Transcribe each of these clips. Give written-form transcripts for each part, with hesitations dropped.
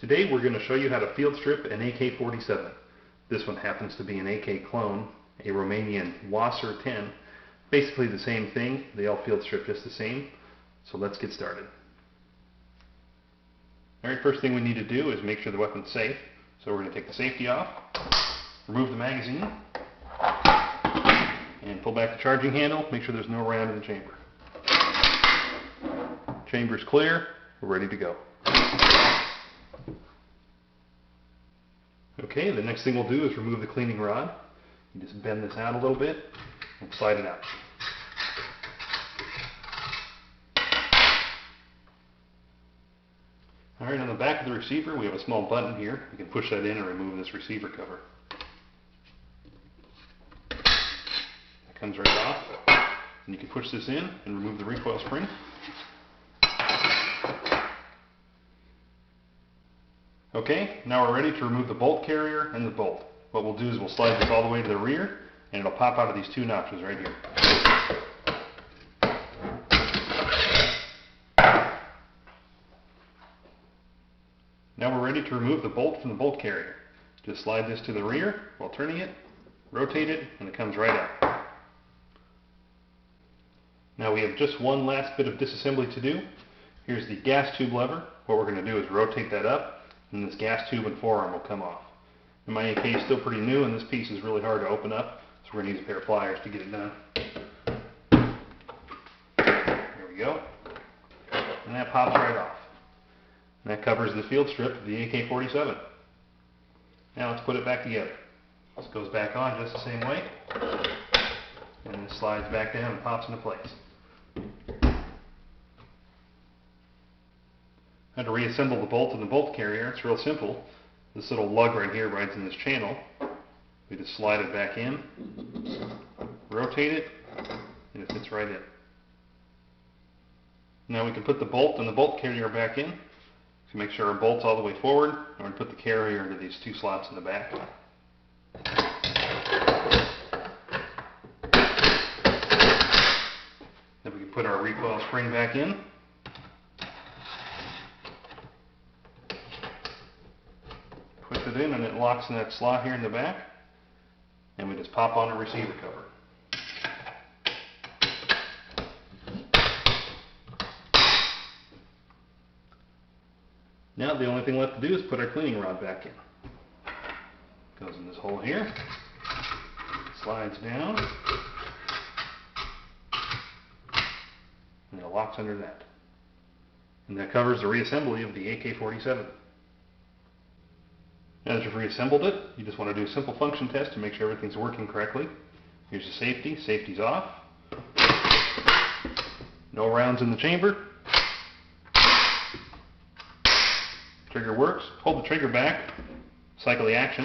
Today we're going to show you how to field strip an AK-47. This one happens to be an AK clone, a Romanian Wasser 10. Basically the same thing, they all field strip just the same. So let's get started. Alright, first thing we need to do is make sure the weapon's safe. So we're going to take the safety off, remove the magazine, and pull back the charging handle, make sure there's no round in the chamber. Chamber's clear, we're ready to go. Okay, the next thing we'll do is remove the cleaning rod. You just bend this out a little bit and slide it out. Alright, on the back of the receiver we have a small button here. You can push that in and remove this receiver cover. That comes right off. And you can push this in and remove the recoil spring. Okay, now we're ready to remove the bolt carrier and the bolt. What we'll do is we'll slide this all the way to the rear and it'll pop out of these two notches right here. Now we're ready to remove the bolt from the bolt carrier. Just slide this to the rear while turning it, rotate it, and it comes right out. Now we have just one last bit of disassembly to do. Here's the gas tube lever. What we're going to do is rotate that up, and this gas tube and forearm will come off. And my AK is still pretty new, and this piece is really hard to open up, so we're going to use a pair of pliers to get it done. There we go. And that pops right off. And that covers the field strip of the AK-47. Now let's put it back together. This goes back on just the same way, and then slides back down and pops into place. Now to reassemble the bolt and the bolt carrier, it's real simple. This little lug right here rides in this channel. We just slide it back in, rotate it, and it fits right in. Now we can put the bolt and the bolt carrier back in. So make sure our bolt's all the way forward, and we're going to put the carrier into these two slots in the back. Then we can put our recoil spring back in. Push it in and it locks in that slot here in the back, and we just pop on a receiver cover. Now the only thing left to do is put our cleaning rod back in. Goes in this hole here, slides down, and it locks under that. And that covers the reassembly of the AK-47. Now that you've reassembled it, you just want to do a simple function test to make sure everything's working correctly. Here's the safety. Safety's off. No rounds in the chamber. Trigger works. Hold the trigger back. Cycle the action.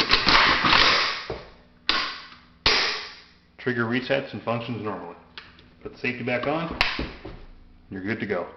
Trigger resets and functions normally. Put the safety back on. You're good to go.